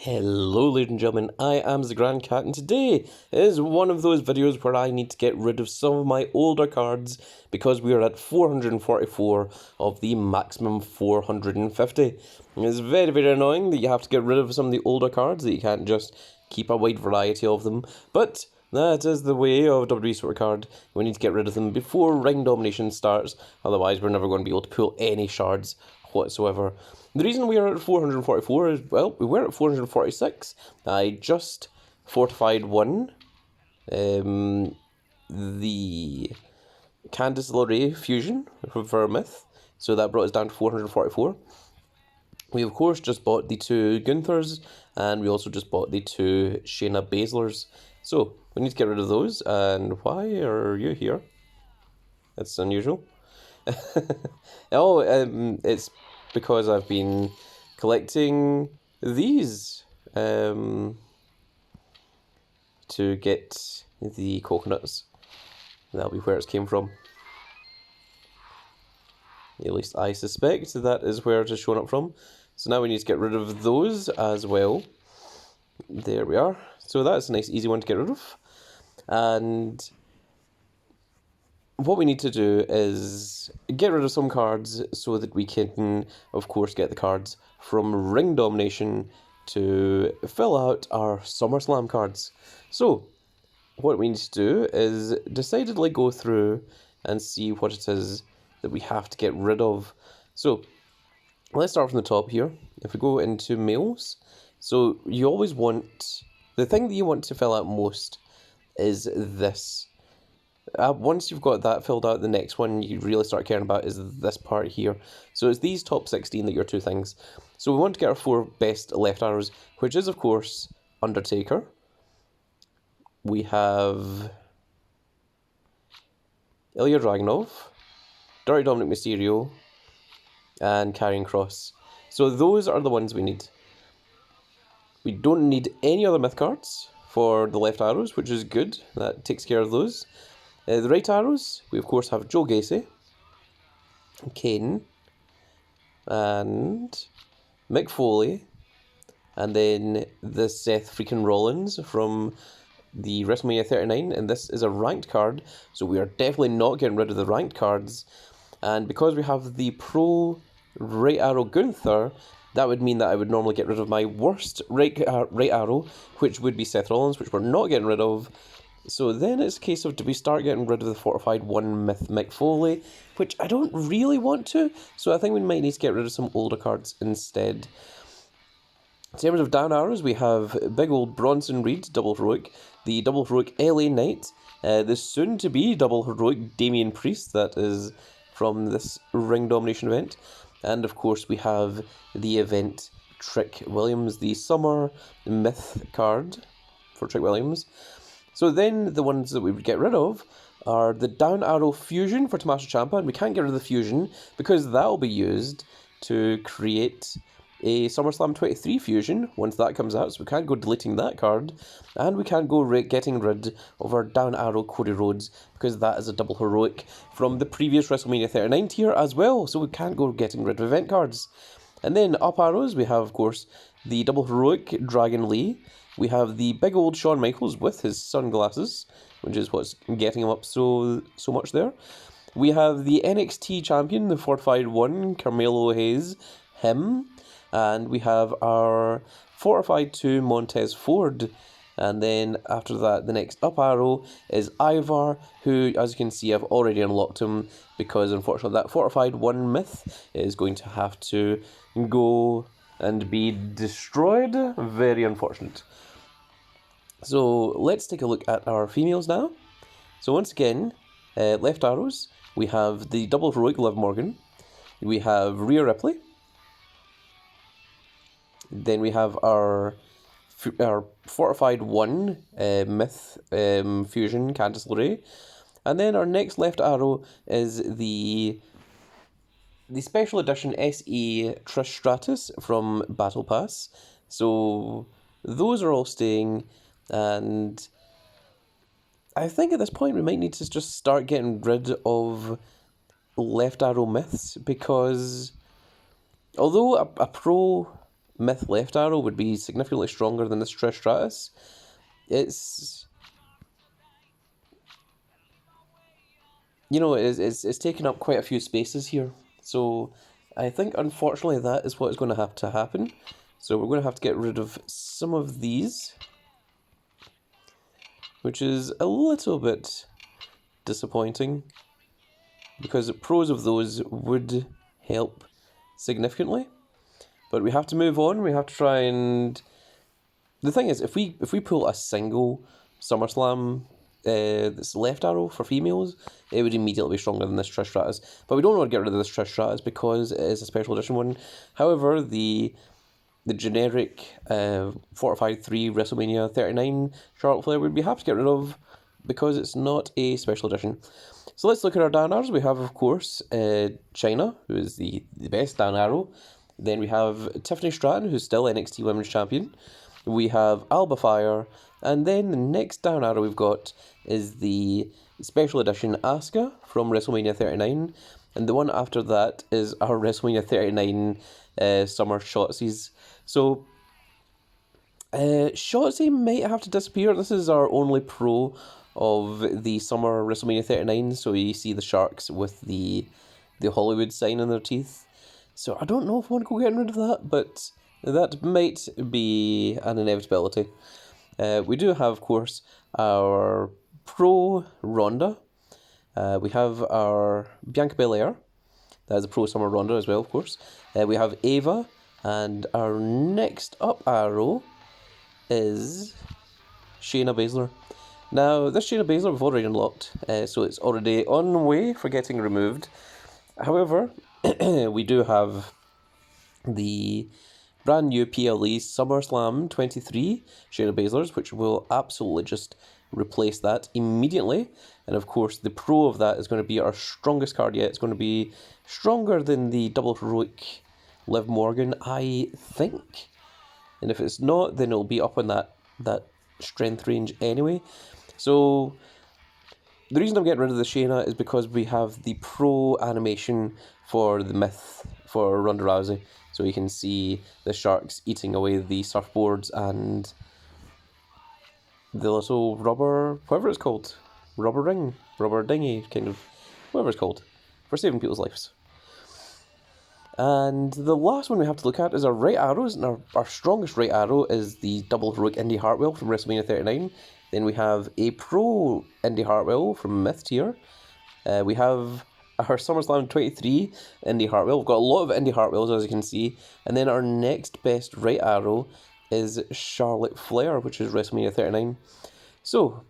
Hello ladies and gentlemen, I am the Grand Cat and today is one of those videos where I need to get rid of some of my older cards because we are at 444 of the maximum 450. It's very annoying that you have to get rid of some of the older cards, that you can't just keep a wide variety of them, but that is the way of WWE Supercard. We need to get rid of them before ring domination starts, otherwise we're never going to be able to pull any shards whatsoever. The reason we are at 444 is, well, we were at 446. I just fortified one. The Candice LeRae fusion for Myth, so that brought us down to 444. We of course just bought the two Gunthers, and we also just bought the two Shayna Baszlers. So we need to get rid of those. And why are you here? That's unusual. It's because I've been collecting these to get the coconuts. That'll be where it came from. At least I suspect that is where it is showing up from. So now we need to get rid of those as well. There we are. So that's a nice easy one to get rid of. And what we need to do is get rid of some cards so that we can, of course, get the cards from ring domination to fill out our SummerSlam cards. So what we need to do is decidedly go through and see what it is that we have to get rid of. So let's start from the top here. If we go into males, so you always want, the thing that you want to fill out most is this. Once you've got that filled out, the next one you really start caring about is this part here. So it's these top 16 that are your two things. So we want to get our four best left arrows, which is, of course, Undertaker. We have Ilya Dragunov, Dirty Dominic Mysterio, and Karrion Kross. So those are the ones we need. We don't need any other myth cards for the left arrows, which is good. That takes care of those. The right arrows, we of course have Joe Gacy, Kane, and Mick Foley, and then the Seth freaking Rollins from the WrestleMania 39, and this is a ranked card, so we are definitely not getting rid of the ranked cards. And because we have the Pro Right Arrow Gunther, that would mean that I would normally get rid of my worst right arrow, which would be Seth Rollins, which we're not getting rid of. So then it's a case of, do we start getting rid of the fortified one Myth Mick Foley, which I don't really want to, so I think we might need to get rid of some older cards instead. In terms of down arrows, we have big old Bronson Reed, double heroic, the double heroic LA Knight, the soon-to-be double heroic Damian Priest, that is from this ring domination event, and of course we have the event Trick Williams, the summer myth card for Trick Williams. So then the ones that we would get rid of are the down arrow fusion for Tommaso Ciampa, and we can't get rid of the fusion because that will be used to create a SummerSlam 23 fusion once that comes out, so we can't go deleting that card, and we can't go getting rid of our down arrow Cody Rhodes because that is a double heroic from the previous WrestleMania 39 tier as well, so we can't go getting rid of event cards. And then up arrows, we have of course the double heroic Dragon Lee. We have the big old Shawn Michaels with his sunglasses, which is what's getting him up so much there. We have the NXT champion, the fortified one, Carmelo Hayes, him. And we have our fortified 2 Montez Ford. And then after that, the next up arrow is Ivar, who, as you can see, I've already unlocked him because unfortunately that fortified 1 myth is going to have to go and be destroyed. Very unfortunate. So let's take a look at our females now. So once again, left arrows, we have the double heroic Liv Morgan. We have Rhea Ripley. Then we have our fortified 1 myth fusion, Candice LeRae. And then our next left arrow is the special edition SE Trish Stratus from Battle Pass. So those are all staying, and I think at this point we might need to just start getting rid of left arrow myths, because although a pro Myth left arrow would be significantly stronger than this Trish Stratus. It's, you know, it's taken up quite a few spaces here. So I think, unfortunately, that is what is going to have to happen. So we're going to have to get rid of some of these, which is a little bit disappointing, because the pros of those would help significantly. But we have to move on. We have to try and... The thing is, if we pull a single SummerSlam this left arrow for females, it would immediately be stronger than this Trish Stratus. But we don't want to get rid of this Trish Stratus because it is a special edition one. However, the generic Fortified 3 WrestleMania 39 Charlotte Flair would be happy to get rid of because it's not a special edition. So let's look at our down arrows. We have, of course, Chyna, who is the best down arrow. Then we have Tiffany Stratton, who's still NXT Women's Champion. We have Alba Fire. And then the next down arrow we've got is the special edition Asuka from WrestleMania 39. And the one after that is our WrestleMania 39 Summer Shotzi's. So Shotzi might have to disappear. This is our only pro of the Summer WrestleMania 39. So you see the sharks with the Hollywood sign in their teeth. So I don't know if I want to go getting rid of that, but that might be an inevitability. We do have, of course, our pro Ronda. We have our Bianca Belair. That is a pro Summer Ronda as well, of course. We have Ava. And our next up arrow is Shayna Baszler. Now, this Shayna Baszler we've already unlocked, so it's already on the way for getting removed. However, we do have the brand new PLE SummerSlam 23 Shayna Baszlers, which will absolutely just replace that immediately. And of course, the pro of that is going to be our strongest card yet. It's going to be stronger than the Double Heroic Liv Morgan, I think. And if it's not, then it'll be up on that strength range anyway. So the reason I'm getting rid of the Shayna is because we have the pro animation for the myth for Ronda Rousey. So you can see the sharks eating away the surfboards and the little rubber, whatever it's called, rubber ring, rubber dinghy, kind of, whatever it's called, for saving people's lives. And the last one we have to look at is our right arrows, and our strongest right arrow is the Double Heroic Indy Hartwell from WrestleMania 39. Then we have a Pro Indy Hartwell from Myth tier. We have our SummerSlam 23 Indy Hartwell. We've got a lot of Indy Hartwells, as you can see. And then our next best right arrow is Charlotte Flair, which is WrestleMania 39. So,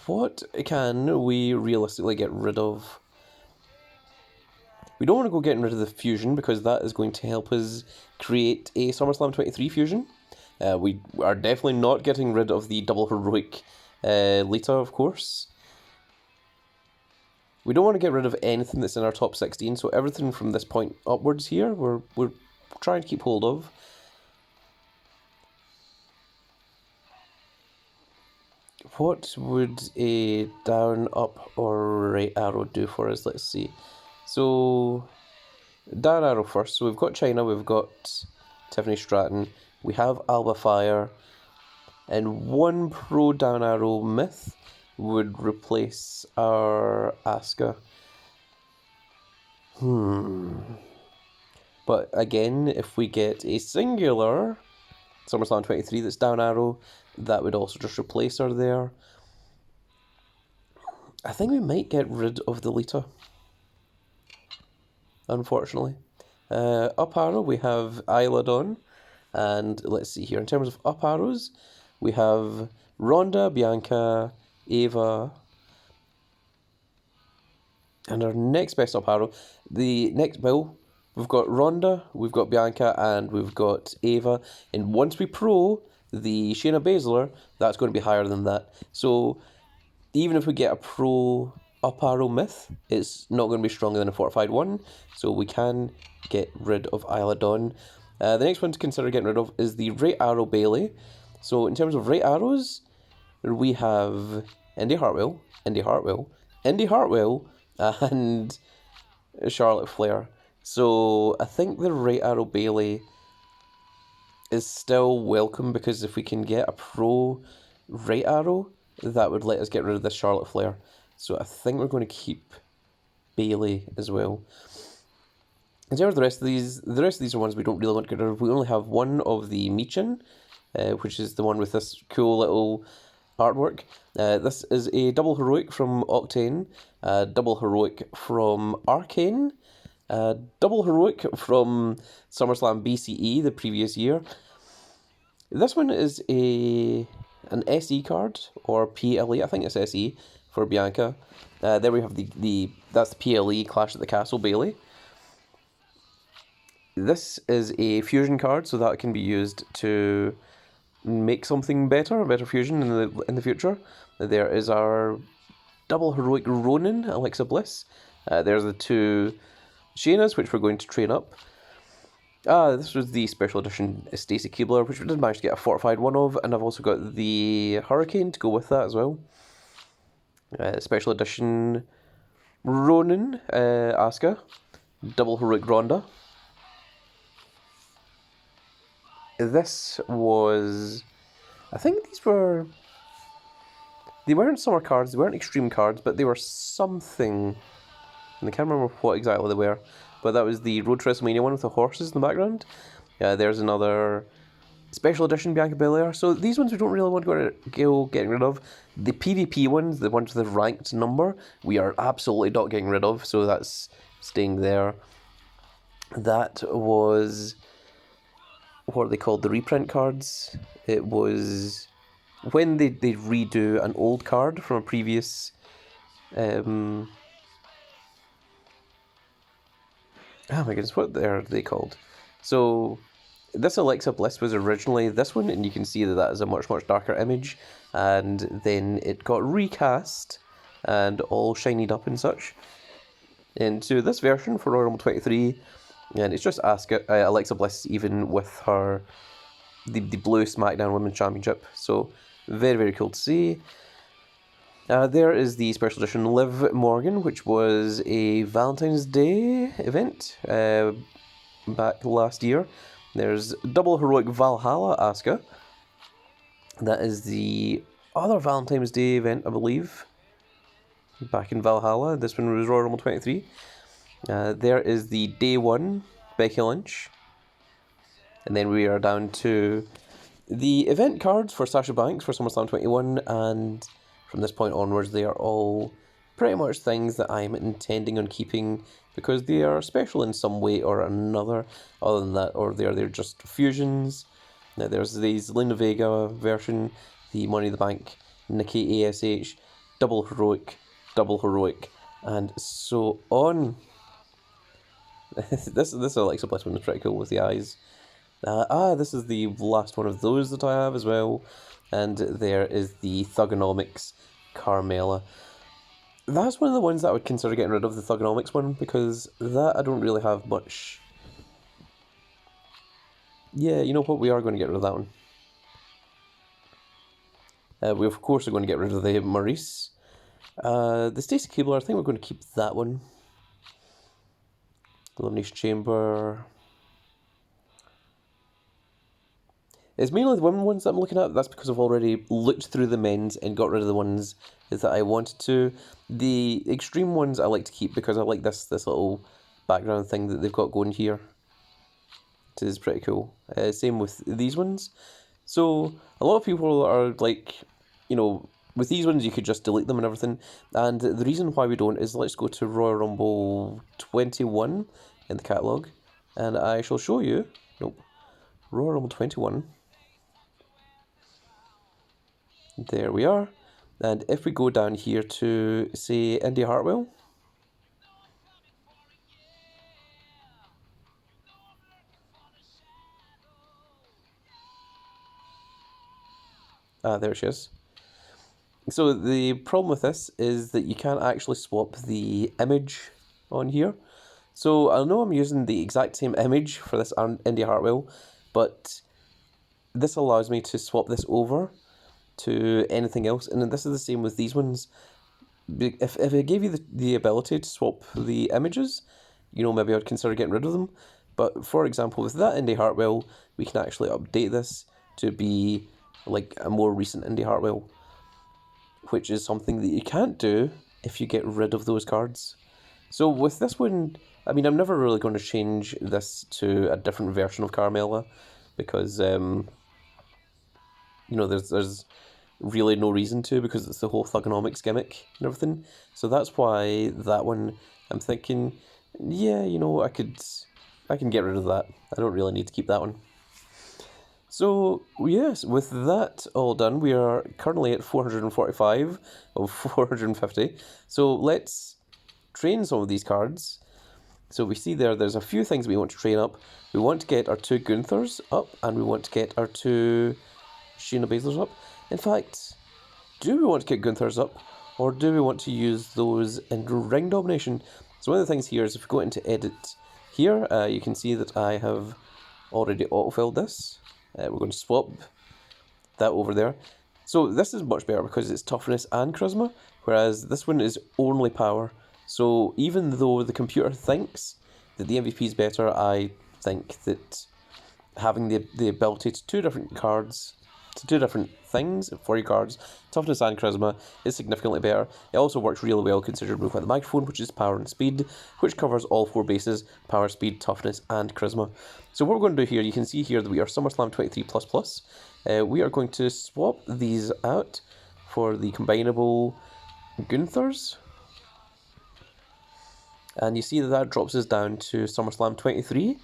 what can we realistically get rid of? We don't want to go getting rid of the fusion because that is going to help us create a SummerSlam 23 fusion. We are definitely not getting rid of the Double Heroic Lita, of course. We don't want to get rid of anything that's in our top 16, so everything from this point upwards here, we're trying to keep hold of. What would a down, up, or right arrow do for us? Let's see. So, down arrow first. So we've got Chyna, we've got Tiffany Stratton, we have Alba Fire, and one pro down arrow myth would replace our Asuka. But again, if we get a singular SummerSlam 23 that's down arrow, that would also just replace her there. I think we might get rid of the Lita, unfortunately. Up arrow, we have Isla Dawn. And let's see here, in terms of up arrows, we have Ronda, Bianca, Ava. And our next best up arrow, we've got Ronda, we've got Bianca, and we've got Ava. And once we pro the Shayna Baszler, that's going to be higher than that. So even if we get a pro up arrow myth, it's not going to be stronger than a fortified one. So we can get rid of Isla Dawn. The next one to consider getting rid of is the right arrow Bayley. So in terms of right arrows, we have Indy Hartwell, and Charlotte Flair. So I think the Right Arrow Bailey is still welcome, because if we can get a pro Right Arrow, that would let us get rid of this Charlotte Flair. So I think we're going to keep Bailey as well. In terms of the rest of these are ones we don't really want to get rid of. We only have one of the Michin, which is the one with this cool little artwork. This is a double heroic from Octane, double heroic from Arcane, double heroic from SummerSlam BCE the previous year. This one is an SE card, or PLE. I think it's SE for Bianca. There we have that's the PLE Clash at the Castle Bailey. This is a fusion card, so that can be used to make something better, a better fusion in the future. There is our double heroic Ronin, Alexa Bliss. There's the two Shaynas, which we're going to train up. This was the special edition Stacy Keebler, which we did manage to get a fortified one of, and I've also got the Hurricane to go with that as well. Special edition Ronin, Asuka, double heroic Ronda. This was, I think they weren't summer cards, they weren't extreme cards, but they were something, and I can't remember what exactly they were, but that was the Road to WrestleMania one with the horses in the background. There's another special edition Bianca Belair. So these ones we don't really want to go getting rid of. The PvP ones, the ones with the ranked number, we are absolutely not getting rid of, so that's staying there. That was, what are they called, the reprint cards. It was when they redo an old card from a previous oh my goodness, what are they called? So this Alexa Bliss was originally this one, and you can see that is a much darker image, and then it got recast and all shinied up and such into this version for Royal Rumble 23. And it's just Alexa Bliss, even with her the blue SmackDown Women's Championship. So very cool to see. There is the special edition Liv Morgan, which was a Valentine's Day event back last year. There's double heroic Valhalla Asuka. That is the other Valentine's Day event, I believe, back in Valhalla. This one was Royal Rumble 23. There is the Day 1 Becky Lynch. And then we are down to the event cards for Sasha Banks for SummerSlam 21, and from this point onwards they are all pretty much things that I'm intending on keeping because they are special in some way or another. Other than that, or they're just fusions. Now there's the Zelina Vega version, the Money in the Bank, Nikki ASH, double heroic, and so on. this Alexa Bliss one is pretty cool with the eyes. This is the last one of those that I have as well. And there is the Thugonomics Carmella. That's one of the ones that I would consider getting rid of, the Thugonomics one, because that I don't really have much. Yeah, you know what, we are going to get rid of that one. We of course are going to get rid of the Maurice. The Stacy Keebler, I think we're going to keep that one. Elimination Chamber. It's mainly the women ones that I'm looking at. That's because I've already looked through the men's and got rid of the ones that I wanted to. The extreme ones I like to keep because I like this little background thing that they've got going here. It is pretty cool. Same with these ones. So a lot of people are like, you know, with these ones you could just delete them and everything. And the reason why we don't is, let's go to Royal Rumble 21 in the catalogue, and I shall show you. Nope. Royal Rumble 21. There we are. And if we go down here to, say, Indy Hartwell. There she is. So the problem with this is that you can't actually swap the image on here. So I know I'm using the exact same image for this Indy Hartwell, but this allows me to swap this over to anything else, and this is the same with these ones. If I gave you the ability to swap the images, maybe I'd consider getting rid of them. But for example, with that Indy Hartwell, we can actually update this to be like a more recent Indy Hartwell, which is something that you can't do if you get rid of those cards. So with this one, I mean, I'm never really going to change this to a different version of Carmella, because there's really no reason to, because it's the whole thugonomics gimmick and everything. So that's why that one, I'm thinking, yeah, I can get rid of that. I don't really need to keep that one. So yes, with that all done, we are currently at 445 of 450. So let's train some of these cards. So we see there's a few things we want to train up. We want to get our 2 Gunthers up, and we want to get our 2 Shayna Baszlers up. In fact, do we want to get Gunthers up, or do we want to use those in ring domination? So one of the things here is, if we go into edit here, you can see that I have already autofilled this. We're going to swap that over there. So this is much better because it's toughness and charisma, whereas this one is only power. So even though the computer thinks that the MVP is better, I think that having the ability to 2 different cards, to 2 different things for your cards, toughness and charisma, is significantly better. It also works really well considering we've got the microphone, which is power and speed, which covers all 4 bases: power, speed, toughness, and charisma. So what we're going to do here, you can see here that we are SummerSlam 23++. We are going to swap these out for the combinable Gunthers. And you see that drops us down to SummerSlam 23,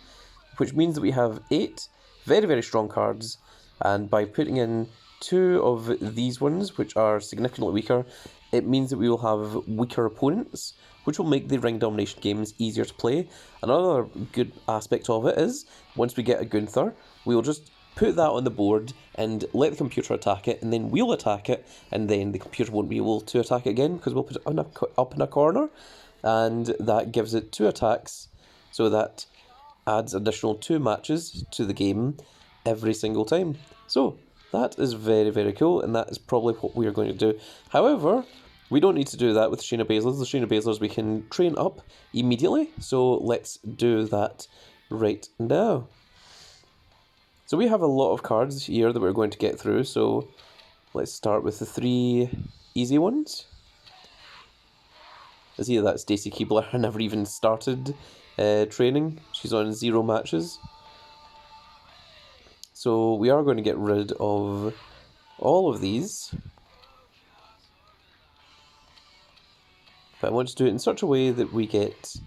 which means that we have 8 very, very strong cards. And by putting in 2 of these ones, which are significantly weaker, it means that we will have weaker opponents, which will make the ring domination games easier to play. Another good aspect of it is, once we get a Gunther, we will just put that on the board and let the computer attack it, and then we'll attack it, and then the computer won't be able to attack it again, because we'll put it up in a corner, and that gives it 2 attacks, so that adds additional 2 matches to the game every single time. So that is very, very cool, and that is probably what we are going to do. However, we don't need to do that with Shayna Baszlers. The Shayna Baszlers we can train up immediately, so let's do that right now. So we have a lot of cards here that we're going to get through, so let's start with the 3 easy ones. I see that Stacy Keibler never even started training. She's on 0 matches. So we are going to get rid of all of these. But I want to do it in such a way that we get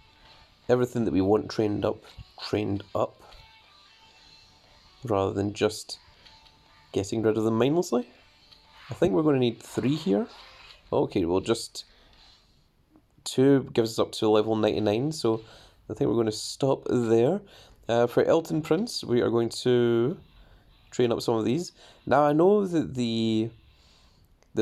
everything that we want trained up, rather than just getting rid of them mindlessly. I think we're going to need 3 here. Okay, well, just 2 gives us up to level 99, so I think we're going to stop there. For Elton Prince, we are going to train up some of these. Now, I know that the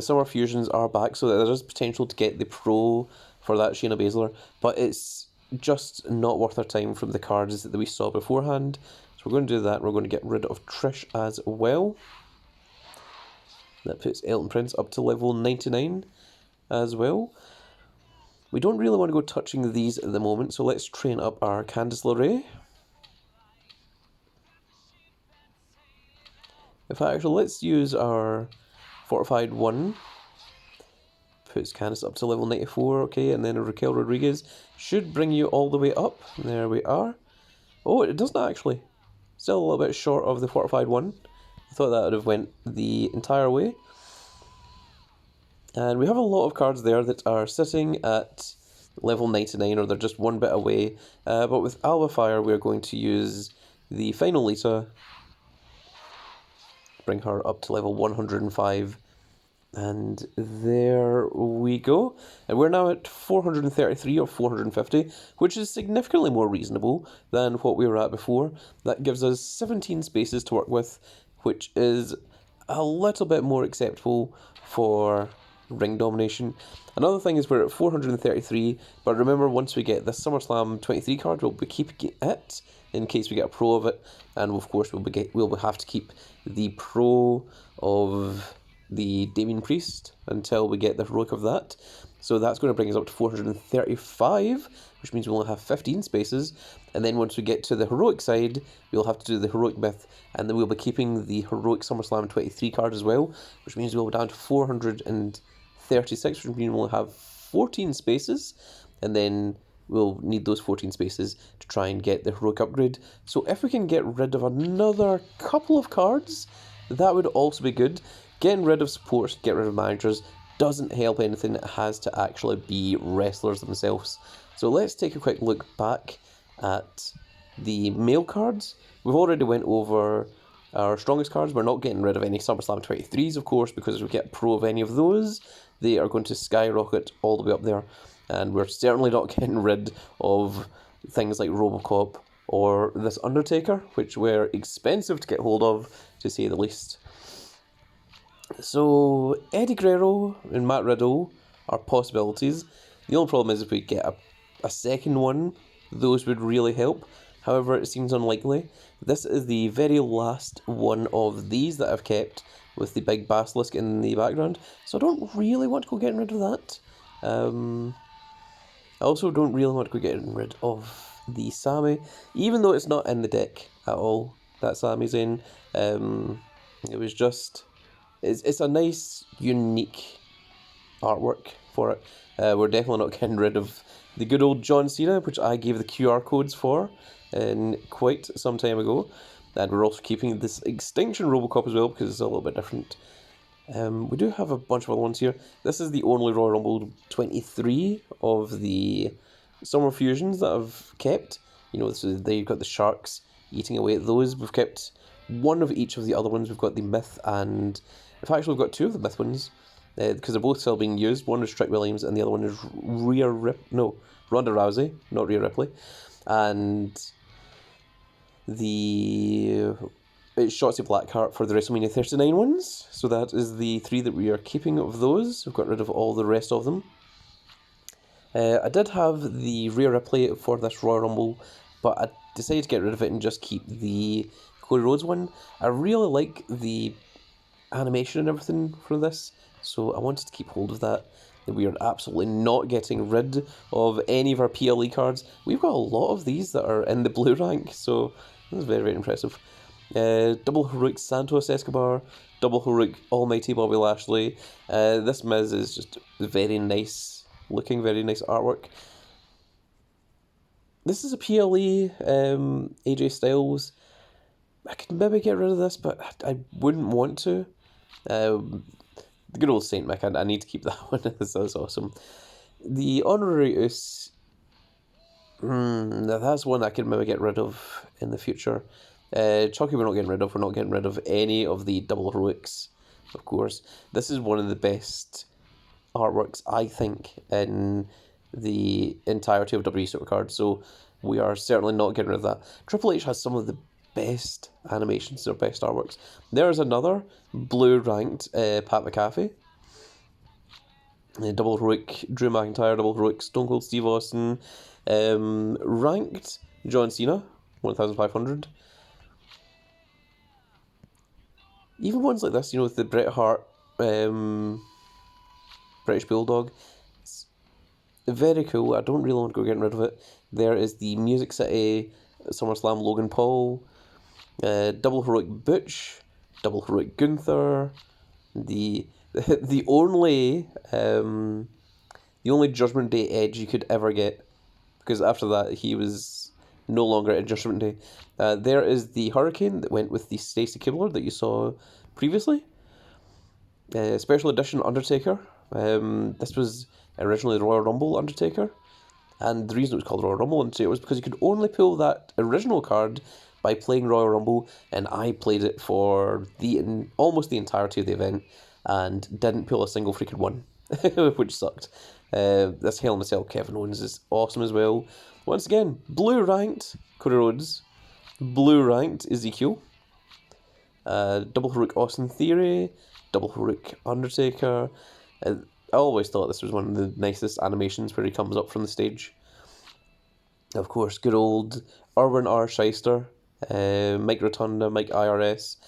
Summer Fusions are back, so there is potential to get the Pro for that Shayna Baszler, but it's just not worth our time from the cards that we saw beforehand. So we're going to do that, and we're going to get rid of Trish as well. That puts Elton Prince up to level 99 as well. We don't really want to go touching these at the moment, so let's train up our Candice LeRae. In fact, actually, let's use our Fortified 1. Puts Candice up to level 94, okay, and then Raquel Rodriguez should bring you all the way up. There we are. Oh, it doesn't actually. Still a little bit short of the Fortified 1. I thought that would have went the entire way. And we have a lot of cards there that are sitting at level 99, or they're just one bit away. But with Alba Fire, we're going to use the final Lita. Bring her up to level 105. And there we go. And we're now at 433 or 450, which is significantly more reasonable than what we were at before. That gives us 17 spaces to work with, which is a little bit more acceptable for ring domination. Another thing is we're at 433, but remember, once we get this SummerSlam 23 card, we'll be keeping it in case we get a Pro of it, and of course we'll have to keep the Pro of the Damien Priest until we get the heroic of that. So that's going to bring us up to 435, which means we'll only have 15 spaces. And then once we get to the heroic side, we'll have to do the heroic myth, and then we'll be keeping the heroic SummerSlam 23 card as well, which means we'll be down to 436, which means we'll have 14 spaces, and then we'll need those 14 spaces to try and get the heroic upgrade. So if we can get rid of another couple of cards, that would also be good. Getting rid of supports, get rid of managers, doesn't help anything. It has to actually be wrestlers themselves. So let's take a quick look back at the male cards. We've already went over our strongest cards. We're not getting rid of any SummerSlam 23s, of course, because if we get pro of any of those, they are going to skyrocket all the way up there. And we're certainly not getting rid of things like Robocop or this Undertaker, which were expensive to get hold of, to say the least. So Eddie Guerrero and Matt Riddle are possibilities. The only problem is if we get a second one, those would really help. However, it seems unlikely. This is the very last one of these that I've kept with the big basilisk in the background, so I don't really want to go getting rid of that. I also don't really want to go getting rid of the Sami, even though it's not in the deck at all that Sami's in. It was just... It's a nice, unique artwork for it. We're definitely not getting rid of the good old John Cena, which I gave the QR codes for quite some time ago. And we're also keeping this Extinction Robocop as well, because it's a little bit different. We do have a bunch of other ones here. This is the only Royal Rumble 23 of the Summer Fusions that I've kept. You know, so there you've got the Sharks eating away at those. We've kept one of each of the other ones. We've got the Myth and... In fact, we've got two of the Myth ones, because they're both still being used. One is Trick Williams and the other one is Ronda Rousey, not Rhea Ripley. And it's Shotzi Blackheart for the WrestleMania 39 ones. So that is the three that we are keeping of those. We've got rid of all the rest of them. I did have the Rhea Ripley for this Royal Rumble, but I decided to get rid of it and just keep the Cody Rhodes one. I really like the animation and everything for this, so I wanted to keep hold of that. We are absolutely not getting rid of any of our PLE cards. We've got a lot of these that are in the blue rank, so this is very, very impressive. Double Heroic Santos Escobar, Double Heroic Almighty Bobby Lashley. This Miz is just very nice looking, very nice artwork. This is a PLE, AJ Styles. I could maybe get rid of this, but I wouldn't want to. The good old Saint Mick, I need to keep that one. This is awesome. The Honorarius, that's one I could maybe get rid of in the future. Chucky we're not getting rid of. We're not getting rid of any of the Double Heroics, of course. This is one of the best artworks, I think, in the entirety of WWE Supercard, so we are certainly not getting rid of that. Triple H has some of the best animations or best artworks. There's another blue ranked Pat McAfee. Double Heroic Drew McIntyre, Double Heroic Stone Cold Steve Austin. Ranked John Cena, 1500. Even ones like this, you know, with the Bret Hart British Bulldog. It's very cool. I don't really want to go getting rid of it. There is the Music City SummerSlam Logan Paul. Double Heroic Butch, Double Heroic Gunther, the only Judgment Day Edge you could ever get, because after that he was no longer at Judgment Day. There is the Hurricane that went with the Stacy Kibler that you saw previously. Special edition Undertaker. This was originally the Royal Rumble Undertaker, and the reason it was called Royal Rumble Undertaker was because you could only pull that original card by playing Royal Rumble, and I played it for almost the entirety of the event and didn't pull a single freaking one, which sucked. This Hell in a Cell Kevin Owens is awesome as well. Once again, blue ranked Cody Rhodes, blue ranked Ezekiel, Double Heroic Austin Theory, Double Heroic Undertaker. I always thought this was one of the nicest animations where he comes up from the stage. Of course, good old Erwin R. Shyster, Mike Rotunda, Mike IRS.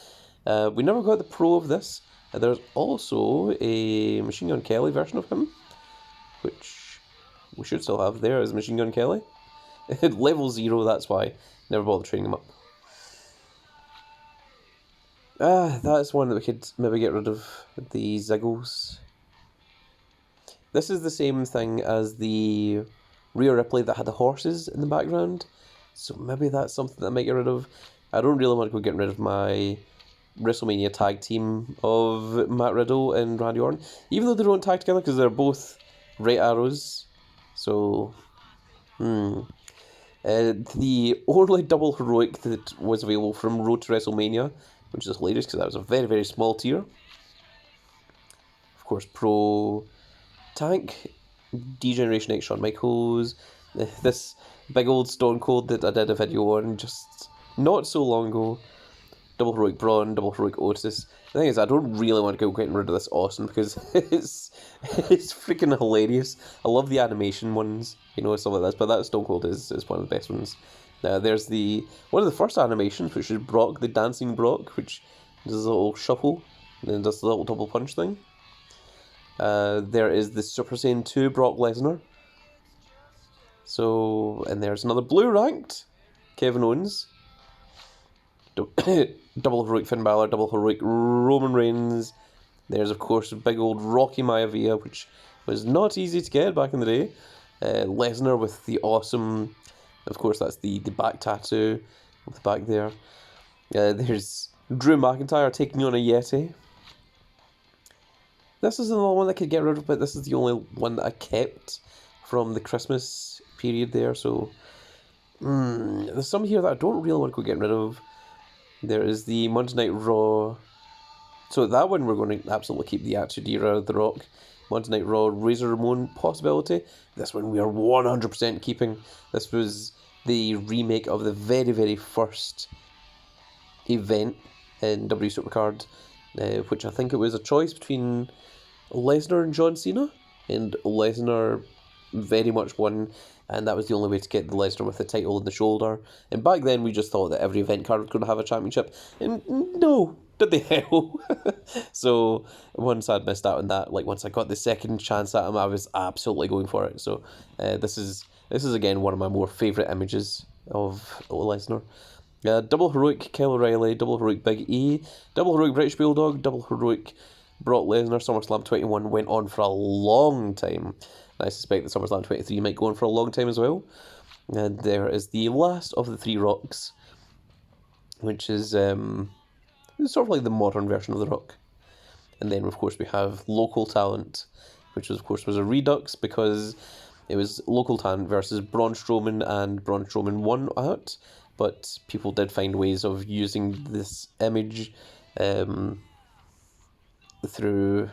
We never got the pro of this. There's also a Machine Gun Kelly version of him, which we should still have there as Machine Gun Kelly. Level 0, that's why. Never bothered training him up. That's one that we could maybe get rid of, the Ziggles. This is the same thing as the Rhea Ripley that had the horses in the background, so maybe that's something that I might get rid of. I don't really want to go getting rid of my WrestleMania tag team of Matt Riddle and Randy Orton, even though they don't tag together because they're both right arrows. So, the only double heroic that was available from Road to WrestleMania, which is hilarious because that was a very, very small tier. Of course, Pro Tank, D-Generation X Shawn Michaels, this big old Stone Cold that I did a video on just not so long ago. Double Heroic Braun, Double Heroic Otis. The thing is, I don't really want to go getting rid of this Austin because it's freaking hilarious. I love the animation ones, stuff like this, but that Stone Cold is one of the best ones. There's one of the first animations, which is Brock, the dancing Brock, which does a little shuffle, and then does the little double punch thing. There is the Super Saiyan 2 Brock Lesnar. So, and there's another blue ranked Kevin Owens. Double Heroic Finn Balor, Double Heroic Roman Reigns. There's, of course, big old Rocky Maivia, which was not easy to get back in the day. Lesnar with the awesome, of course, that's the back tattoo with the back there. There's Drew McIntyre taking on a Yeti. This is another one I could get rid of, but this is the only one that I kept from the Christmas period there, so there's some here that I don't really want to go getting rid of. There is the Monday Night Raw. So that one we're going to absolutely keep, the Attitude Era, The Rock. Monday Night Raw, Razor Ramon possibility. This one we are 100% keeping. This was the remake of the very, very first event in WWE Supercard, which I think it was a choice between Lesnar and John Cena, and Lesnar very much won, and that was the only way to get the Lesnar with the title in the shoulder. And back then we just thought that every event card was going to have a championship, and no, did they hell? So once I'd missed out on that, once I got the second chance at him, I was absolutely going for it. So this is again one of my more favourite images of Lesnar. Double Heroic Kyle O'Reilly, Double Heroic Big E, Double Heroic British Bulldog, Double Heroic Brock Lesnar. SummerSlam 21 went on for a long time. And I suspect that SummerSlam 23 might go on for a long time as well. And there is the last of the three Rocks, which is sort of like the modern version of The Rock. And then, of course, we have Local Talent, which of course was a redux because it was Local Talent versus Braun Strowman, and Braun Strowman won out. But people did find ways of using this image through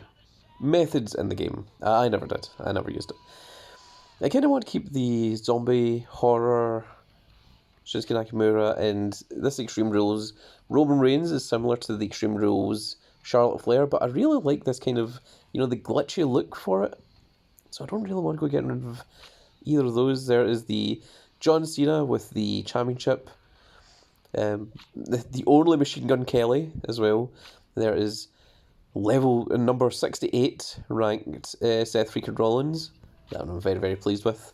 methods in the game. I never did. I never used it. I kind of want to keep the zombie horror Shinsuke Nakamura, and this Extreme Rules Roman Reigns is similar to the Extreme Rules Charlotte Flair, but I really like this kind of, the glitchy look for it. So I don't really want to go getting rid of either of those. There is the John Cena with the championship. The only Machine Gun Kelly as well. There is level number 68 ranked Seth freaking Rollins. That one I'm very, very pleased with.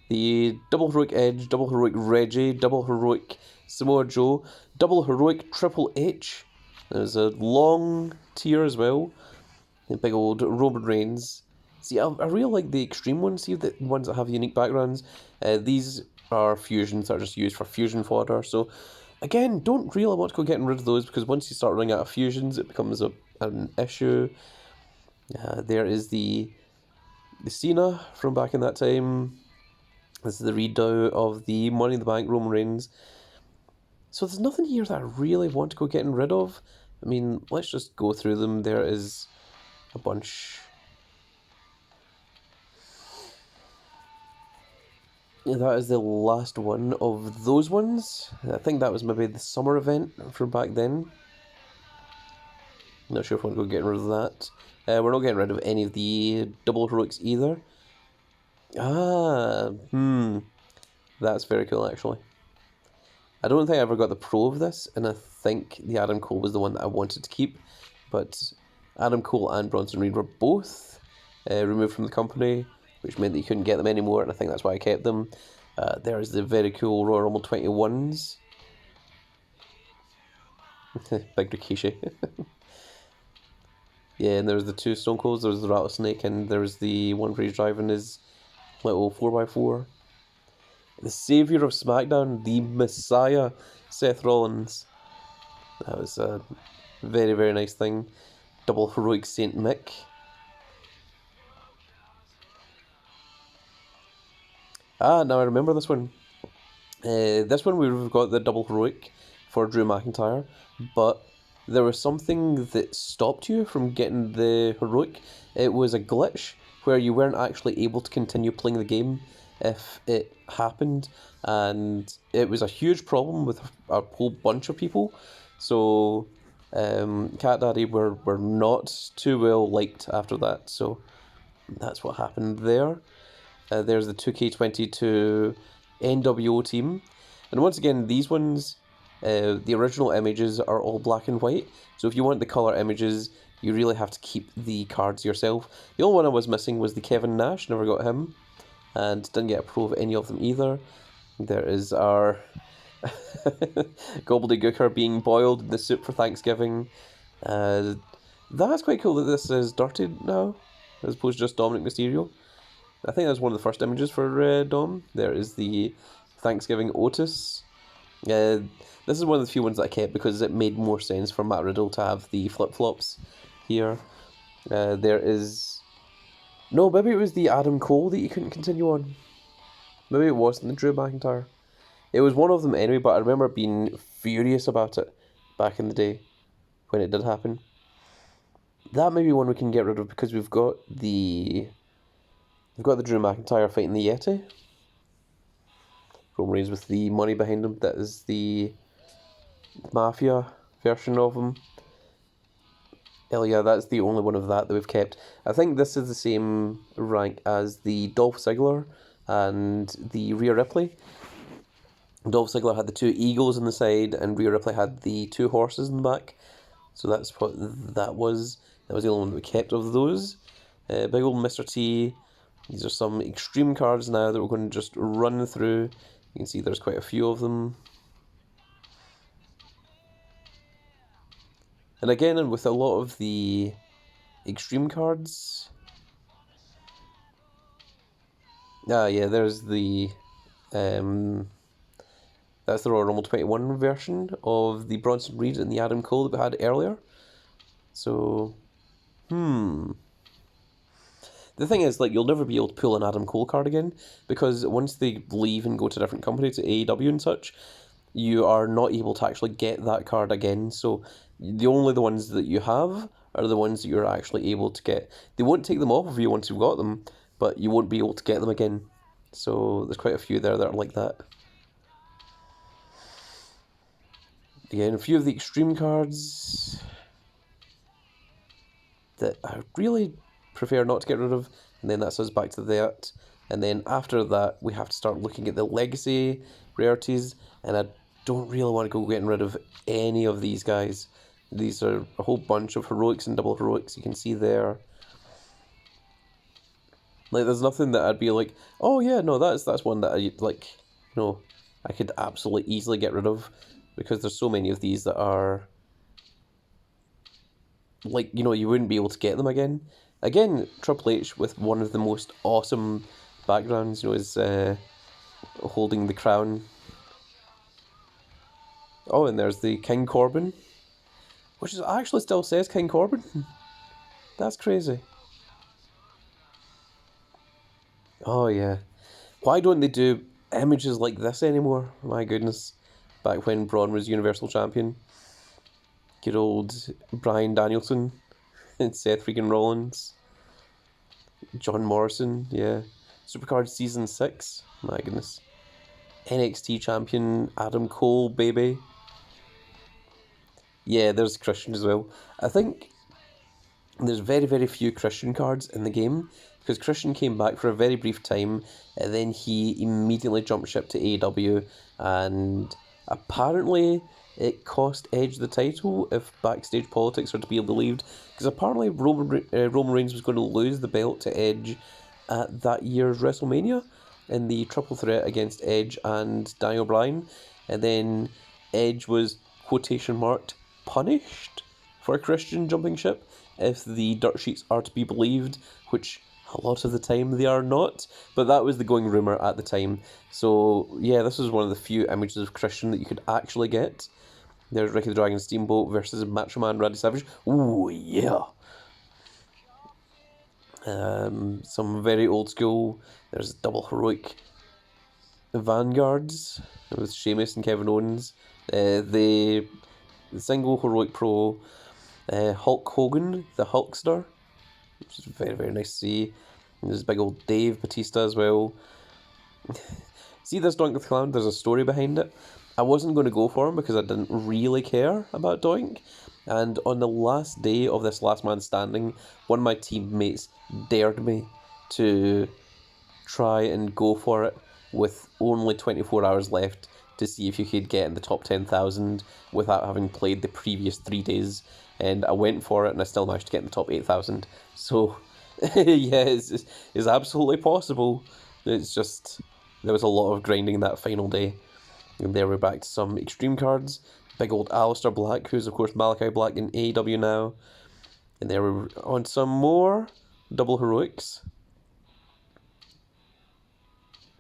The Double Heroic Edge, Double Heroic Reggie, Double Heroic Samoa Joe, Double Heroic Triple H. There's a long tier as well. The big old Roman Reigns. See, I really like the extreme ones, see the ones that have unique backgrounds. These are fusions that are just used for fusion fodder. So, again, don't really want to go getting rid of those because once you start running out of fusions, it becomes an issue. There is the Cena from back in that time. This is the redo of the Money in the Bank Roman Reigns. So there's nothing here that I really want to go getting rid of. I mean, let's just go through them. There is a bunch. That is the last one of those ones. I think that was maybe the summer event from back then. Not sure if I want to go getting rid of that. We're not getting rid of any of the Double Heroics either. That's very cool, actually. I don't think I ever got the pro of this, and I think the Adam Cole was the one that I wanted to keep, but Adam Cole and Bronson Reed were both removed from the company, which meant that you couldn't get them anymore, and I think that's why I kept them. There's the very cool Royal Rumble 21s. Big Rikishi. Yeah, and there's the two Stone Colds, there's the Rattlesnake, and there's the one where he's driving his little 4x4. The Saviour of SmackDown, the Messiah, Seth Rollins. That was a very, very nice thing. Double Heroic Saint Mick. Ah, now I remember this one. This one we've got the Double Heroic for Drew McIntyre, but there was something that stopped you from getting the Heroic. It was a glitch where you weren't actually able to continue playing the game if it happened, and it was a huge problem with a whole bunch of people. So Cat Daddy were not too well liked after that, so that's what happened there. There's the 2K22 NWO team, and once again these ones, the original images are all black and white, so if you want the colour images you really have to keep the cards yourself. The only one I was missing was the Kevin Nash, never got him, and didn't get a pro of any of them either. There is our gobbledygooker being boiled in the soup for Thanksgiving. That's quite cool that this is Dirty now, as opposed to just Dominic Mysterio. I think that's one of the first images for Dom. There is the Thanksgiving Otis. This is one of the few ones that I kept because it made more sense for Matt Riddle to have the flip-flops here. There is... No, maybe it was the Adam Cole that you couldn't continue on. Maybe it wasn't the Drew McIntyre. It was one of them anyway, but I remember being furious about it back in the day when it did happen. That may be one we can get rid of because we've got the Drew McIntyre fighting the Yeti. Roman Reigns with the money behind him. That is the Mafia version of him. Hell yeah, that's the only one of that we've kept. I think this is the same rank as the Dolph Ziggler and the Rhea Ripley. Dolph Ziggler had the two eagles on the side, and Rhea Ripley had the two horses in the back. So that's what that was. That was the only one that we kept of those. Big old Mr. T. These are some extreme cards now that we're going to just run through. You can see there's quite a few of them. And again, with a lot of the extreme cards... Ah, yeah, there's the... that's the Royal Rumble 21 version of the Bronson Reed and the Adam Cole that we had earlier. So... The thing is, like, you'll never be able to pull an Adam Cole card again, because once they leave and go to a different company, to AEW and such, you are not able to actually get that card again. So the ones that you have are the ones that you're actually able to get. They won't take them off of you once you've got them, but you won't be able to get them again. So there's quite a few there that are like that. Again, a few of the extreme cards that I really prefer not to get rid of, and then that's us back to that. And then after that we have to start looking at the legacy rarities, and I don't really want to go getting rid of any of these guys. These are a whole bunch of heroics and double heroics you can see there. Like, there's nothing that I'd be like, oh yeah, no, that's one that I, like, you know, I could absolutely easily get rid of, because there's so many of these that are like, you know, you wouldn't be able to get them again. Again, Triple H with one of the most awesome backgrounds, you know, is holding the crown. Oh, and there's the King Corbin, which is actually still says King Corbin. That's crazy. Oh yeah. Why don't they do images like this anymore? My goodness. Back when Braun was Universal Champion. Good old Bryan Danielson and Seth freaking Rollins. John Morrison, yeah. Supercard Season 6. My goodness. NXT Champion Adam Cole, baby. Yeah, there's Christian as well. I think there's very, very few Christian cards in the game, because Christian came back for a very brief time, and then he immediately jumped ship to AEW, and apparently it cost Edge the title, if backstage politics are to be believed, because apparently Roman Reigns was going to lose the belt to Edge at that year's WrestleMania in the triple threat against Edge and Daniel Bryan, and then Edge was quotation marked punished for Christian jumping ship, if the dirt sheets are to be believed, which a lot of the time they are not, but that was the going rumour at the time. So yeah, this was one of the few images of Christian that you could actually get. There's Ricky the Dragon Steamboat versus Macho Man Randy Savage. Ooh, yeah. Some very old school. There's double heroic vanguards with Sheamus and Kevin Owens. The single heroic pro Hulk Hogan, the Hulkster, which is very, very nice to see. And there's big old Dave Batista as well. See this Doink the Clown? There's a story behind it. I wasn't going to go for him because I didn't really care about Doink. And on the last day of this Last Man Standing, one of my teammates dared me to try and go for it with only 24 hours left to see if you could get in the top 10,000 without having played the previous 3 days. And I went for it and I still managed to get in the top 8,000. So, yeah, it's absolutely possible. It's just, there was a lot of grinding that final day. And there we're back to some Extreme cards. Big old Aleister Black, who's of course Malachi Black in AEW now. And there we're on some more double heroics.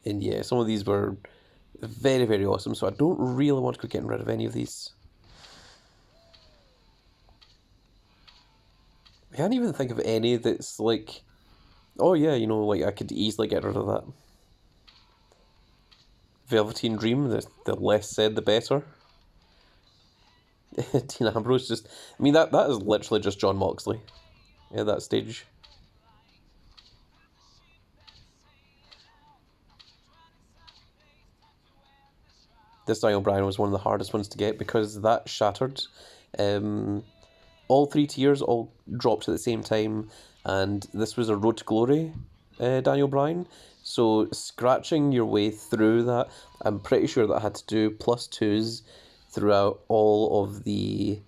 And yeah, some of these were very, very awesome, so I don't really want to go getting rid of any of these. I can't even think of any that's like, oh yeah, you know, like I could easily get rid of that. Velveteen Dream, the less said the better. Dean Ambrose just, I mean, that is literally just John Moxley at that stage. This Daniel Bryan was one of the hardest ones to get because that shattered. All 3 tiers all dropped at the same time, and this was a Road to Glory Daniel Bryan. So scratching your way through that, I'm pretty sure that I had to do +2s throughout all of the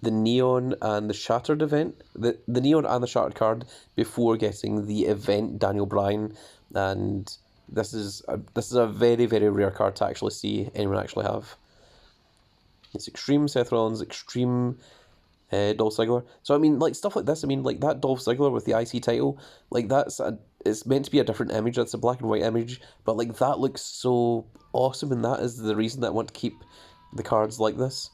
Neon and the Shattered event, the Neon and the Shattered card before getting the event Daniel Bryan, and this is a very, very rare card to actually see anyone actually have. It's Extreme Seth Rollins, Extreme Dolph Ziggler. So I mean, like stuff like this. I mean, like that Dolph Ziggler with the IC title, like it's meant to be a different image. That's a black and white image, but like that looks so awesome, and that is the reason that I want to keep the cards like this.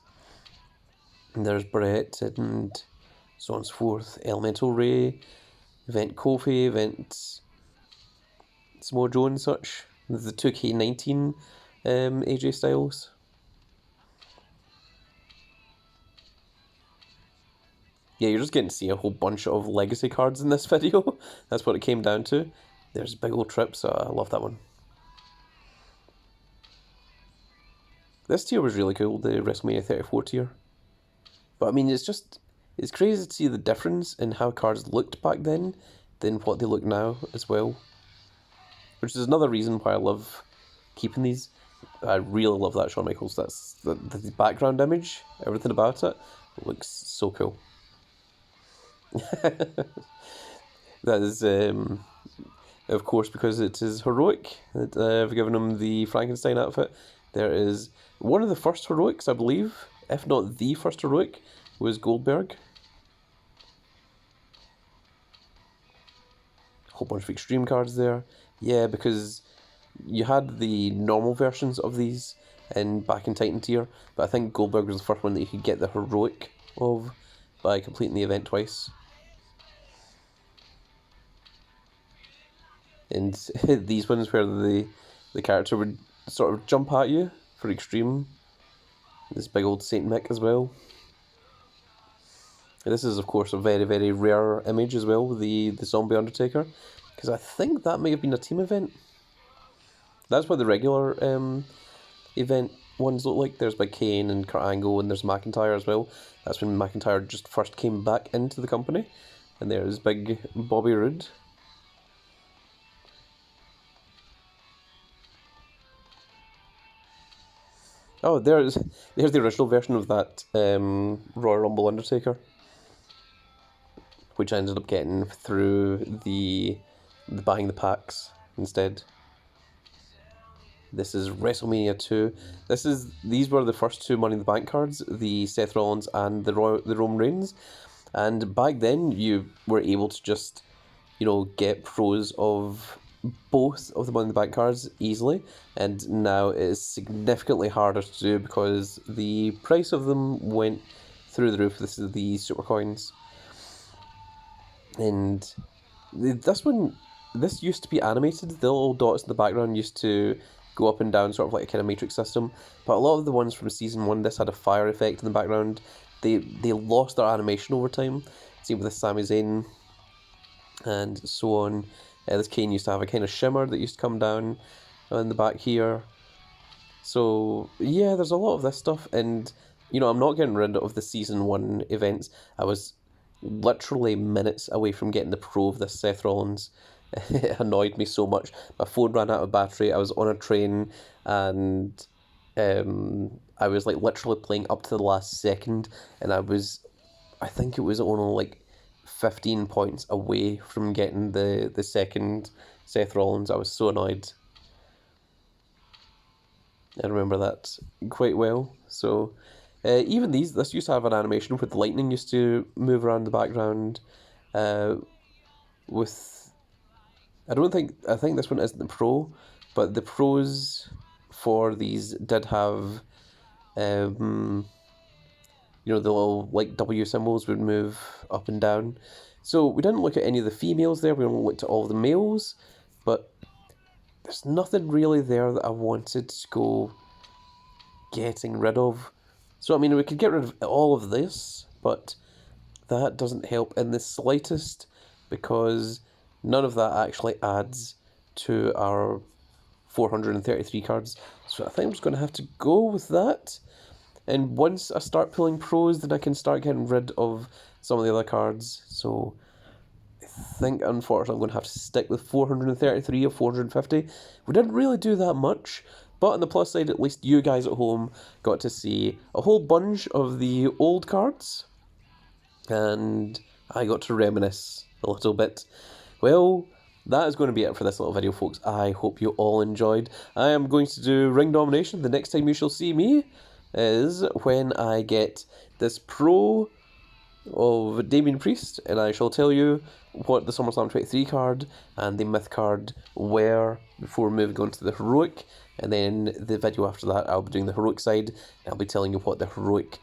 And there's Brett and so on and so forth. Elemental Ray, Event Kofi, Event Samoa Joe and such. The 2K19 AJ Styles. Yeah, you're just getting to see a whole bunch of legacy cards in this video. That's what it came down to. There's Big Old Trip, so I love that one. This tier was really cool, the WrestleMania 34 tier. But I mean, it's crazy to see the difference in how cards looked back then than what they look now as well. Which is another reason why I love keeping these. I really love that Shawn Michaels. That's the background image, everything about it looks so cool. That is, of course, because it is heroic that I've given him the Frankenstein outfit. There is one of the first heroics, I believe, if not the first heroic, was Goldberg. A whole bunch of Extreme cards there. Yeah, because you had the normal versions of these back in Titan tier, but I think Goldberg was the first one that you could get the heroic of by completing the event twice. And these ones where the character would sort of jump at you for Extreme. This big old Saint Mick as well. And this is of course a very, very rare image as well, the Zombie Undertaker, because I think that may have been a team event. That's what the regular event ones look like. There's Big Kane and Kurt Angle, and there's McIntyre as well. That's when McIntyre just first came back into the company. And there's Big Bobby Roode. Oh, there's the original version of that Royal Rumble Undertaker, which I ended up getting through the buying the packs instead. This is WrestleMania 2. These were the first two Money in the Bank cards, the Seth Rollins and the Roman Reigns. And back then you were able to just, get pros of both of the Money in the Bank cards easily, and now it is significantly harder to do because the price of them went through the roof. This is the Super Coins. And this used to be animated. The little dots in the background used to go up and down, sort of like a kind of matrix system. But a lot of the ones from season 1, this had a fire effect in the background. They lost their animation over time. Same with the Sami Zayn and so on. This Kane used to have a kind of shimmer that used to come down in the back here. So yeah, there's a lot of this stuff, and I'm not getting rid of the season 1 events. I was literally minutes away from getting the pro of this Seth Rollins. It annoyed me so much. My phone ran out of battery. I was on a train, and I was like literally playing up to the last second, and I think it was only like 15 points away from getting the second Seth Rollins. I was so annoyed. I remember that quite well. So even this used to have an animation with lightning used to move around the background. I think this one isn't the pro, but the pros for these did have, the little like W symbols would move up and down. So we didn't look at any of the females there. We only looked at all the males, but there's nothing really there that I wanted to go getting rid of. So I mean, we could get rid of all of this, but that doesn't help in the slightest because none of that actually adds to our 433 cards. So I think I'm just going to have to go with that. And once I start pulling pros, then I can start getting rid of some of the other cards. So I think, unfortunately, I'm going to have to stick with 433 or 450. We didn't really do that much, but on the plus side, at least you guys at home got to see a whole bunch of the old cards. And I got to reminisce a little bit. Well, that is going to be it for this little video, folks. I hope you all enjoyed. I am going to do ring domination. The next time you shall see me is when I get this pro of Damien Priest, and I shall tell you what the SummerSlam 23 card and the myth card were before moving on to the heroic. And then the video after that, I'll be doing the heroic side. I'll be telling you what the heroic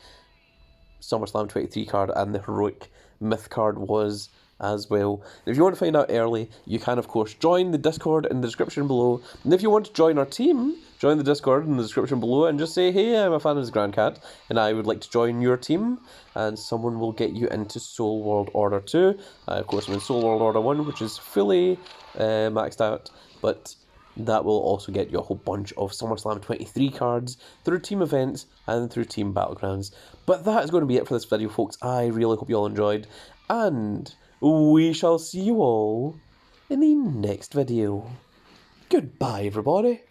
SummerSlam 23 card and the heroic myth card was as well. If you want to find out early, you can of course join the Discord in the description below. And if you want to join our team, join the Discord in the description below and just say, hey, I'm a fan of this Grand Cat and I would like to join your team, and someone will get you into Soul World Order 2. Of course, I'm in Soul World Order 1, which is fully maxed out, but that will also get you a whole bunch of SummerSlam 23 cards through team events and through team battlegrounds. But that is going to be it for this video, folks. I really hope you all enjoyed, and we shall see you all in the next video. Goodbye, everybody.